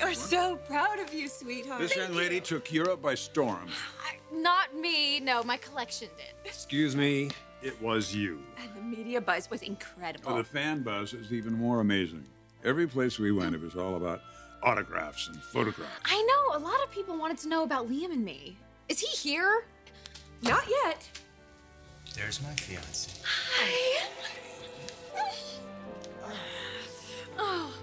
We're so proud of you, sweetheart. This young lady took Europe by storm. Not me. No, my collection did. Excuse me, it was you. And the media buzz was incredible. Oh, the fan buzz is even more amazing. Every place we went, it was all about autographs and photographs. I know. A lot of people wanted to know about Liam and me. Is he here? Not yet. There's my fiance. Hi. Oh.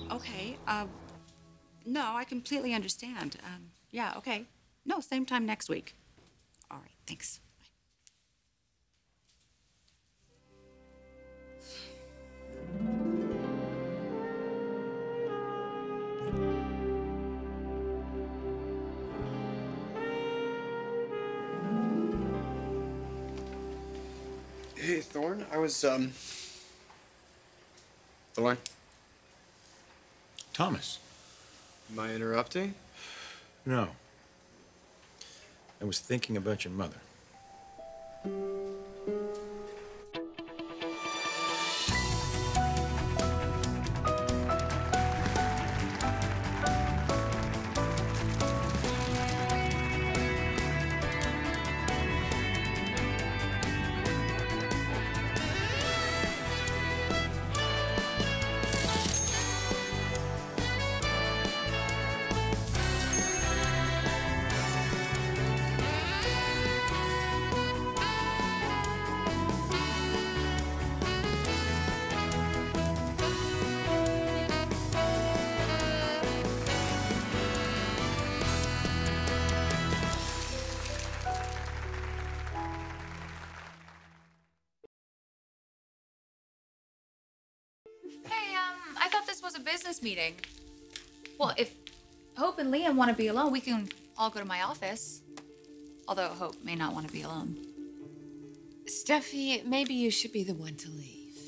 Okay, no, I completely understand. Yeah, okay. No, same time next week. All right, thanks. Hey, Thorne, I was, Thorne? Thomas. Am I interrupting? No. I was thinking about your mother. Hey, I thought this was a business meeting. Well, if Hope and Liam want to be alone, we can all go to my office. Although Hope may not want to be alone. Steffi, maybe you should be the one to leave.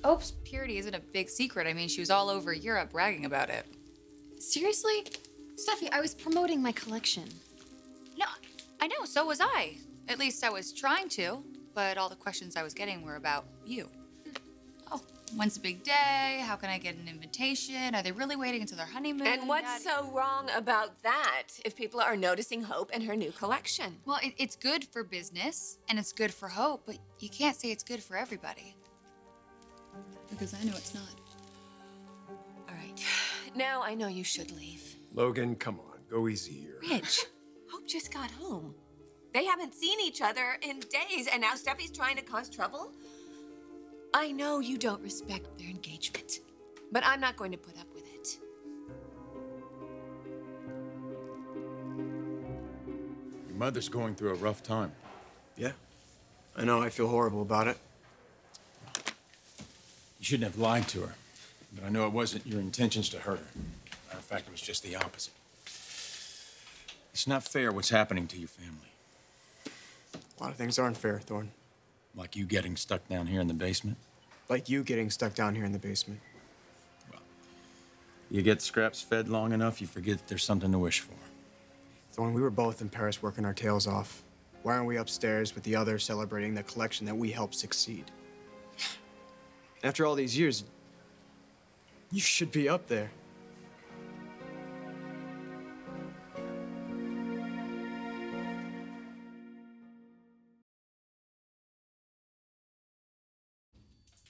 Hope's purity isn't a big secret. I mean, she was all over Europe bragging about it. Seriously? Steffi, I was promoting my collection. No, I know, so was I. At least I was trying to, but all the questions I was getting were about you. Oh, when's the big day? How can I get an invitation? Are they really waiting until their honeymoon? And what's so wrong about that if people are noticing Hope and her new collection? Well, it's good for business, and it's good for Hope, but you can't say it's good for everybody. Because I know it's not. All right. Now I know you should leave. Logan, come on, go easy here. Rich, Hope just got home. They haven't seen each other in days, and now Steffi's trying to cause trouble? I know you don't respect their engagement, but I'm not going to put up with it. Your mother's going through a rough time. Yeah. I know, I feel horrible about it. You shouldn't have lied to her, but I know it wasn't your intentions to hurt her. Matter of fact, it was just the opposite. It's not fair what's happening to your family. A lot of things aren't fair, Thorne. Like you getting stuck down here in the basement. Like you getting stuck down here in the basement. Well, you get scraps fed long enough, you forget that there's something to wish for. Thorne, we were both in Paris working our tails off. Why aren't we upstairs with the others celebrating the collection that we helped succeed? After all these years, you should be up there.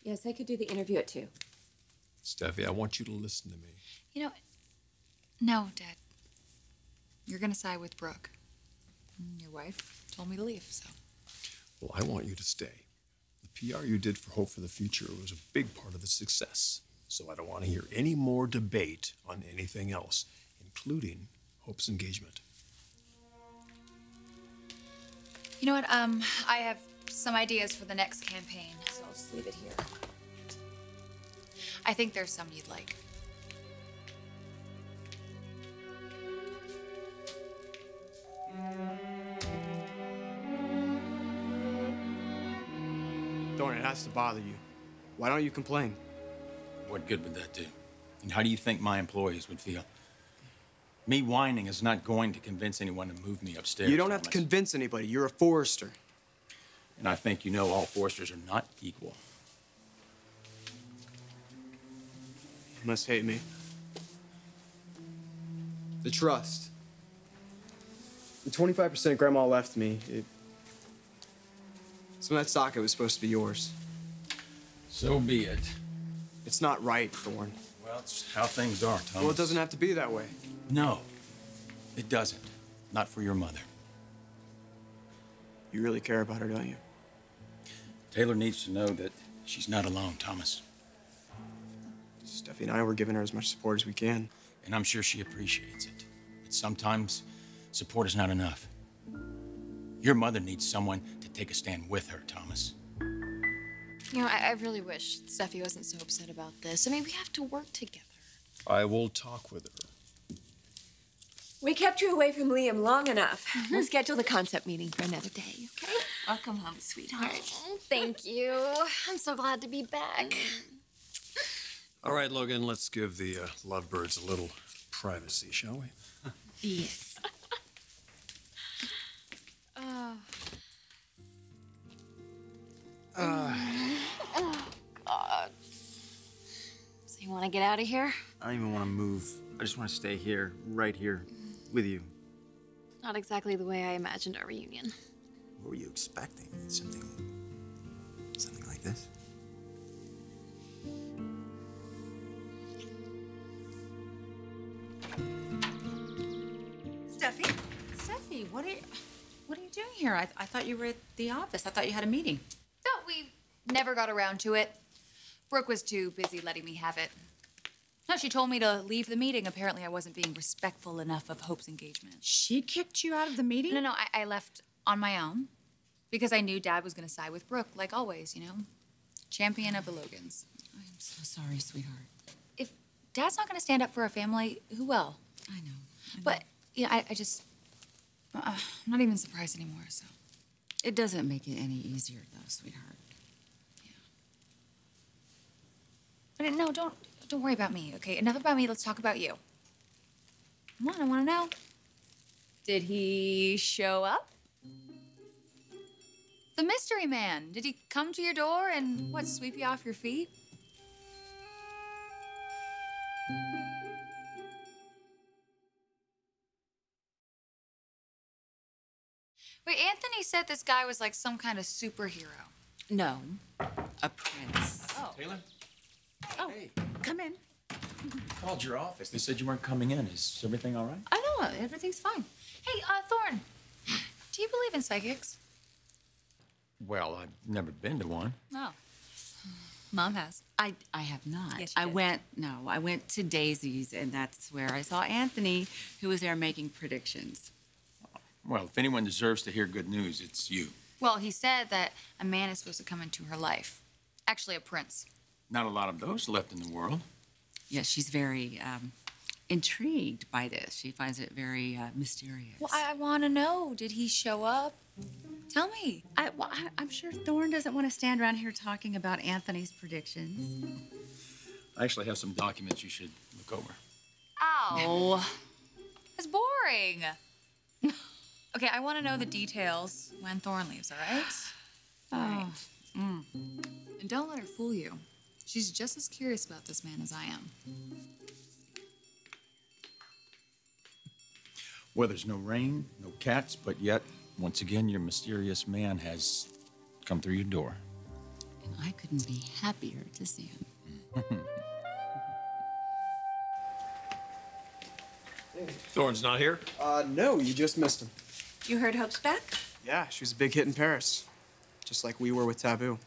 Yes, I could do the interview at 2. Steffi, I want you to listen to me. You know, no, Dad. You're gonna side with Brooke. Your wife told me to leave, so. Well, I want you to stay. The PR you did for Hope for the Future was a big part of the success. So I don't want to hear any more debate on anything else, including Hope's engagement. You know what, I have some ideas for the next campaign, so I'll just leave it here. I think there's some you'd like. Thorne, it has to bother you. Why don't you complain? What good would that do? And how do you think my employees would feel? Me whining is not going to convince anyone to move me upstairs. You don't have to convince anybody. You're a Forrester. And I think you know all Forresters are not equal. You must hate me. The trust. The 25% Grandma left me, some of that socket was supposed to be yours. So be it. It's not right, Thorne. Well, it's how things are, Thomas. Well, it doesn't have to be that way. No, it doesn't. Not for your mother. You really care about her, don't you? Taylor needs to know that she's not alone, Thomas. Steffy and I were giving her as much support as we can. And I'm sure she appreciates it. But sometimes support is not enough. Your mother needs someone to take a stand with her, Thomas. You know, I really wish Steffi wasn't so upset about this. I mean, we have to work together. I will talk with her. We kept you away from Liam long enough. We'll schedule the concept meeting for another day, okay? Welcome home, sweetheart. Oh, thank you. I'm so glad to be back. All right, Logan, let's give the lovebirds a little privacy, shall we? Yes. Oh, God. So you want to get out of here? I don't even want to move. I just want to stay here, right here, with you. Not exactly the way I imagined our reunion. What were you expecting? Something like this? Steffi? Steffi, what are you doing here? I thought you were at the office. I thought you had a meeting. No, we never got around to it. Brooke was too busy letting me have it. No, she told me to leave the meeting. Apparently, I wasn't being respectful enough of Hope's engagement. She kicked you out of the meeting? No, I left on my own because I knew Dad was going to side with Brooke, like always, you know? Champion of the Logans. I'm so sorry, sweetheart. If Dad's not going to stand up for our family, who will? I know. But, yeah, I just... I'm not even surprised anymore, so... It doesn't make it any easier, though, sweetheart. But no, don't worry about me, okay? Enough about me, let's talk about you. Come on, I want to know. Did he show up? The mystery man. Did he come to your door and, what, sweep you off your feet? Wait, Anthony said this guy was like some kind of superhero. No, a prince. Oh. Taylor? Oh, Hey. come in. Called your office. They said you weren't coming in. Is everything all right? I know, everything's fine. Hey, Thorne, do you believe in psychics? Well, I've never been to one. No. Mom has. I have not. Yes, you did. I went to Daisy's, and that's where I saw Anthony, who was there making predictions. Well, if anyone deserves to hear good news, it's you. Well, he said that a man is supposed to come into her life. Actually, a prince. Not a lot of those left in the world. Yes, she's very intrigued by this. She finds it very mysterious. Well, I want to know. Did he show up? Tell me. I'm sure Thorne doesn't want to stand around here talking about Anthony's predictions. I actually have some documents you should look over. Ow. That's boring. Okay, I want to know the details when Thorne leaves, all right? Oh. And don't let her fool you. She's just as curious about this man as I am. Well, there's no rain, no cats, but yet, once again, your mysterious man has come through your door. And I couldn't be happier to see him. Thorne's not here? No, you just missed him. You heard Hope's back? Yeah, she was a big hit in Paris. Just like we were with Taboo.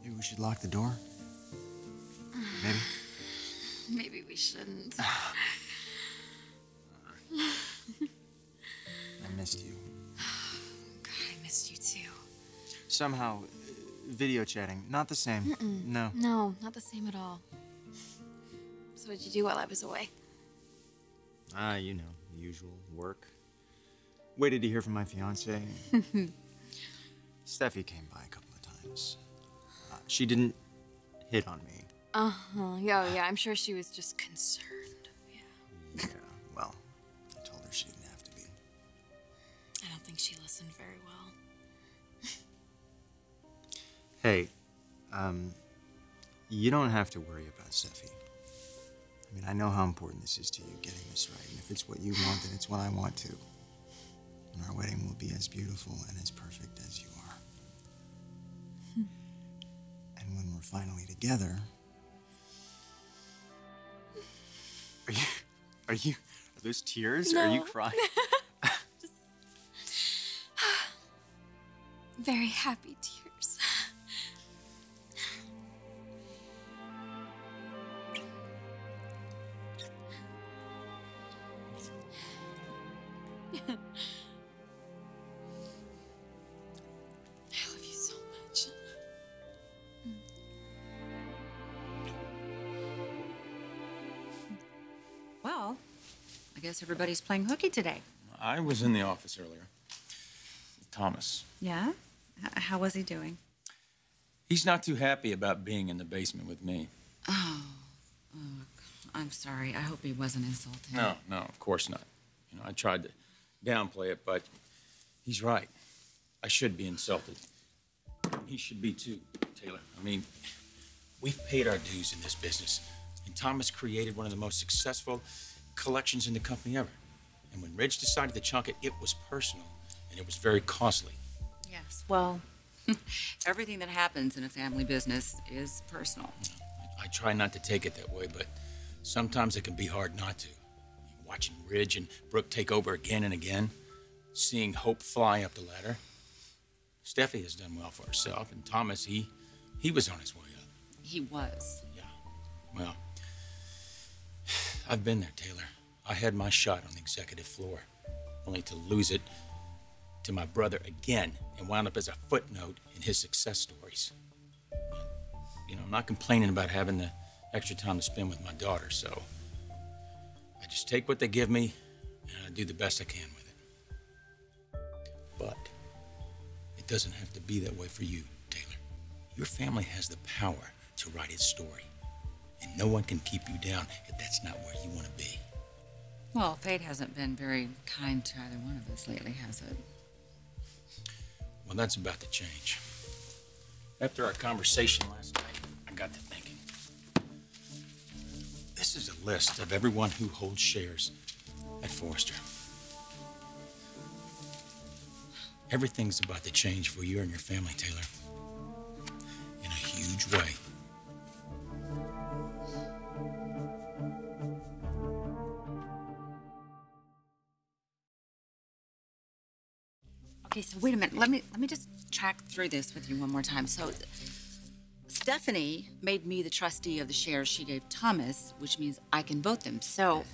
Maybe we should lock the door? Maybe? Maybe we shouldn't. I missed you. God, I missed you too. Somehow, video chatting, not the same. No. No, not the same at all. So what'd you do while I was away? You know, the usual work. Waited to hear from my fiance. Steffi came by a couple of times. She didn't hit on me. Uh-huh. Yeah, I'm sure she was just concerned. Yeah, well, I told her she didn't have to be. I don't think she listened very well. Hey, you don't have to worry about Steffi. I mean, I know how important this is to you, getting this right. And if it's what you want, then it's what I want too. And our wedding will be as beautiful and as perfect as you are. And when we're finally together... Are those tears? No. Are you crying? Very happy tears. I love you so much. Well, I guess everybody's playing hooky today. I was in the office earlier with Thomas. Yeah? How was he doing? He's not too happy about being in the basement with me. Oh, I'm sorry. I hope he wasn't insulting. No, of course not. You know, I tried to downplay it, but he's right. I should be insulted. He should be too, Taylor. I mean, we've paid our dues in this business, and Thomas created one of the most successful collections in the company ever. And when Ridge decided to chunk it, it was personal, and it was very costly. Yes, well, everything that happens in a family business is personal. I try not to take it that way, but sometimes it can be hard not to. Watching Ridge and Brooke take over again and again, seeing Hope fly up the ladder. Steffi has done well for herself, and Thomas, he was on his way up. He was. Yeah, well, I've been there, Taylor. I had my shot on the executive floor, only to lose it to my brother again and wound up as a footnote in his success stories. You know, I'm not complaining about having the extra time to spend with my daughter, so I just take what they give me and I do the best I can with it. But it doesn't have to be that way for you, Taylor. Your family has the power to write its story, and no one can keep you down if that's not where you want to be. Well, fate hasn't been very kind to either one of us lately, has it? Well, that's about to change. After our conversation last night, I got to thinking. This is a list of everyone who holds shares at Forrester. Everything's about to change for you and your family, Taylor. In a huge way. Okay, so wait a minute. Let me just track through this with you one more time. So, Stephanie made me the trustee of the shares she gave Thomas, which means I can vote them. So,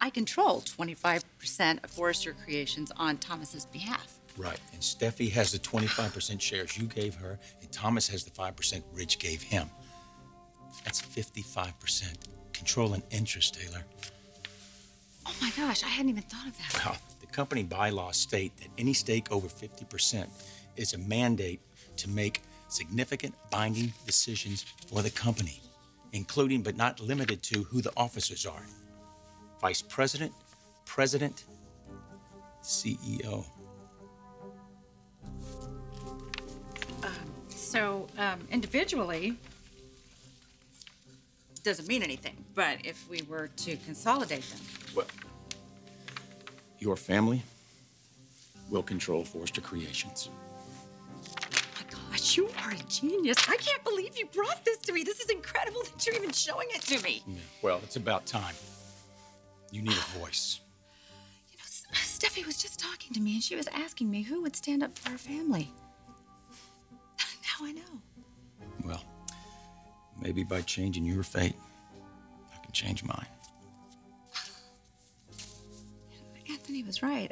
I control 25% of Forrester Creations on Thomas's behalf. Right, and Steffi has the 25% shares you gave her, and Thomas has the 5% Ridge gave him. That's 55% control and interest, Taylor. Oh my gosh, I hadn't even thought of that. Well, the company bylaws state that any stake over 50% is a mandate to make significant binding decisions for the company, including but not limited to who the officers are. Vice President, President, CEO. So, individually, doesn't mean anything. But if we were to consolidate them. Well, your family will control Forrester Creations. Oh my gosh, you are a genius. I can't believe you brought this to me. This is incredible that you're even showing it to me. Yeah, well, it's about time. You need a voice. You know, Steffi was just talking to me, and she was asking me who would stand up for our family. Now I know. Well, maybe by changing your fate, I can change mine. Anthony was right.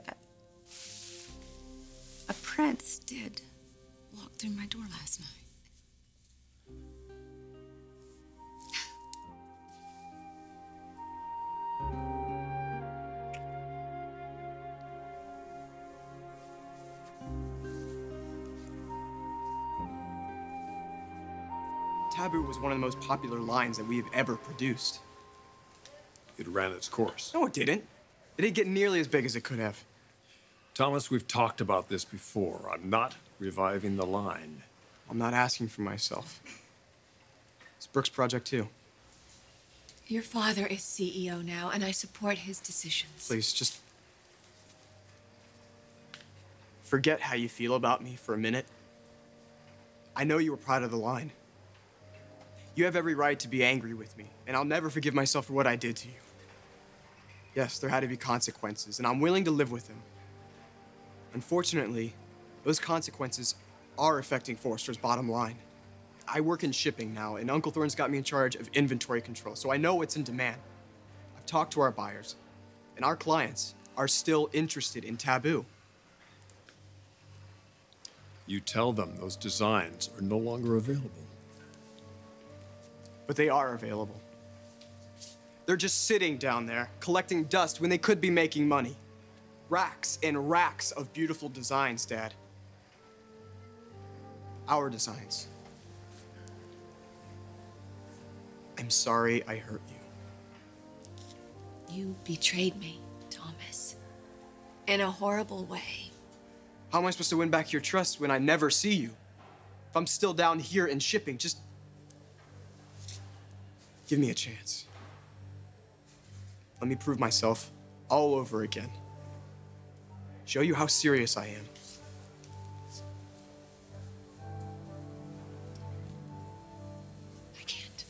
A prince did walk through my door last night. Taboo was one of the most popular lines that we have ever produced. It ran its course. No, it didn't. It didn't get nearly as big as it could have. Thomas, we've talked about this before. I'm not reviving the line. I'm not asking for myself. It's Brooke's project, too. Your father is CEO now, and I support his decisions. Please, just forget how you feel about me for a minute. I know you were proud of the line. You have every right to be angry with me, and I'll never forgive myself for what I did to you. Yes, there had to be consequences, and I'm willing to live with them. Unfortunately, those consequences are affecting Forrester's bottom line. I work in shipping now, and Uncle Thorne's got me in charge of inventory control, so I know what's in demand. I've talked to our buyers, and our clients are still interested in Taboo. You tell them those designs are no longer available. But they are available. They're just sitting down there, collecting dust when they could be making money. Racks and racks of beautiful designs, Dad. Our designs. I'm sorry I hurt you. You betrayed me, Thomas. In a horrible way. How am I supposed to win back your trust when I never see you? If I'm still down here in shipping, just give me a chance. Let me prove myself all over again. Show you how serious I am. I can't.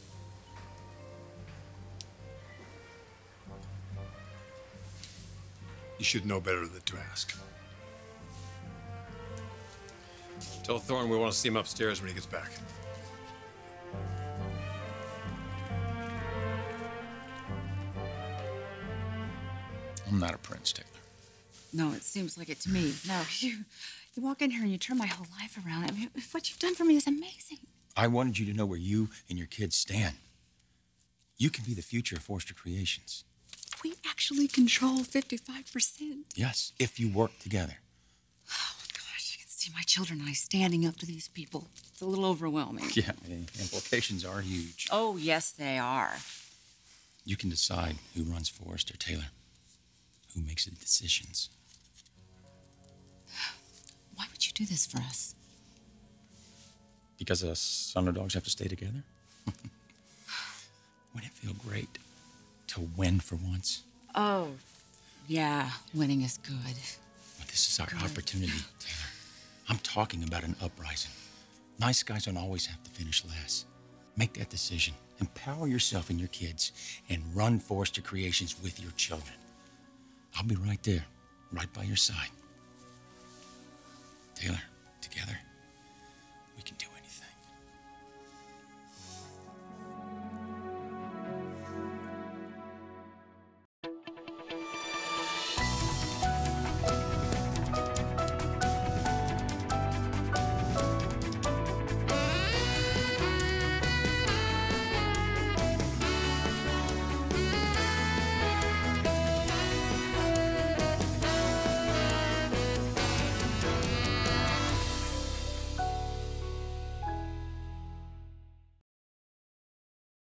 You should know better than to ask. Tell Thorne we want to see him upstairs when he gets back. I'm not a prince, Taylor. No, it seems like it to me. No, you walk in here and you turn my whole life around. I mean, what you've done for me is amazing. I wanted you to know where you and your kids stand. You can be the future of Forrester Creations. We actually control 55%. Yes, if you work together. Oh, gosh, you can see my children and I standing up to these people. It's a little overwhelming. Yeah, the implications are huge. Oh, yes, they are. You can decide who runs Forrester, Taylor. Who makes the decisions. Why would you do this for us? Because us underdogs have to stay together? Wouldn't it feel great to win for once? Oh, yeah, winning is good. Well, this is our opportunity, Taylor. I'm talking about an uprising. Nice guys don't always have to finish last. Make that decision. Empower yourself and your kids and run Forrester Creations with your children. I'll be right there, right by your side. Taylor, together.